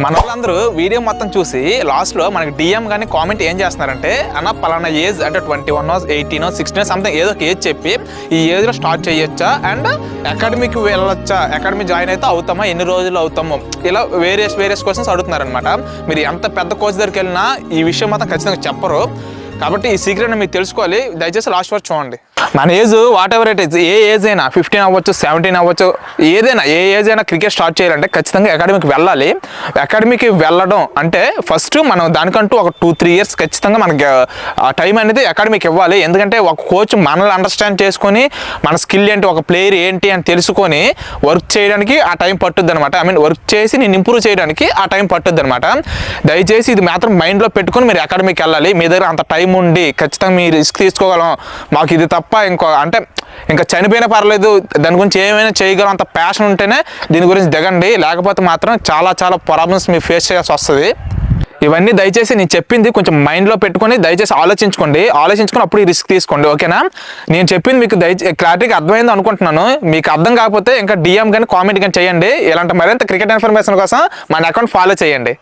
మన వాళ్ళందరూ వీడియో మొత్తం చూసి లాస్ట్లో మనకి డిఎం కానీ కామెంట్ ఏం చేస్తున్నారంటే అన్న పలానా ఏజ్ అంటే 21 18 16 సంథింగ్ ఏదో ఒక ఏజ్ చెప్పి ఈ ఏజ్లో స్టార్ట్ చేయొచ్చా అండ్ అకాడమీకి వెళ్ళొచ్చా, అకాడమీ జాయిన్ అయితే అవుతామా, ఎన్ని రోజులు అవుతామో, ఇలా వేరియస్ క్వశ్చన్స్ అడుగుతున్నారనమాట. మీరు ఎంత పెద్ద కోచ్ దగ్గరికి వెళ్ళినా ఈ విషయం మాత్రం ఖచ్చితంగా చెప్పరు. కాబట్టి ఈ సీక్రెట్ని మీకు తెలుసుకోవాలి. దయచేసి లాస్ట్ వరకు చూడండి. మన age what ever it is, A age అయినా 15 అవ్వచ్చు 17 అవ్వచ్చు, ఏదైనా ఏ ఏజ్ అయినా క్రికెట్ స్టార్ట్ చేయాలంటే ఖచ్చితంగా అకాడమీకి వెళ్ళాలి. అకాడమీకి వెళ్ళడం అంటే ఫస్ట్ మనం దానికంటూ ఒక 2-3 ఇయర్స్ ఖచ్చితంగా మనకి ఆ టైం అనేది అకాడమీకి ఇవ్వాలి. ఎందుకంటే ఒక కోచ్ మనల్ని అండర్స్టాండ్ చేసుకొని మన స్కిల్ ఏంటి, ఒక ప్లేయర్ ఏంటి అని తెలుసుకొని వర్క్ చేయడానికి ఆ టైం పట్టుద్ది అనమాట. వర్క్ చేసి నేను ఇంప్రూవ్ చేయడానికి ఆ టైం పట్టుద్ది అనమాట. దయచేసి ఇది మాత్రం మైండ్లో పెట్టుకొని మీరు అకాడమీకి వెళ్ళాలి. మీ దగ్గర అంత టైం ఉండి ఖచ్చితంగా మీరు రిస్క్ తీసుకోగలం, మాకు ఇది తప్ప ఇంకా చనిపోయినా పర్లేదు, దాని గురించి ఏమైనా చేయగలం అంత ప్యాషన్ ఉంటేనే దీని గురించి దిగండి. లేకపోతే మాత్రం చాలా ప్రాబ్లమ్స్ మీరు ఫేస్ చేయాల్సి వస్తుంది. ఇవన్నీ దయచేసి నేను చెప్పింది కొంచెం మైండ్లో పెట్టుకొని దయచేసి ఆలోచించుకొని అప్పుడు ఈ రిస్క్ తీసుకోండి, ఓకేనా? నేను చెప్పింది మీకు క్లారిటీగా అర్థమైంది అనుకుంటున్నాను. మీకు అర్థం కాకపోతే ఇంకా డిఎం కానీ కామెంట్ కానీ చేయండి. ఇలాంటి మరింత క్రికెట్ ఇన్ఫర్మేషన్ కోసం మన అకౌంట్ ఫాలో చేయండి.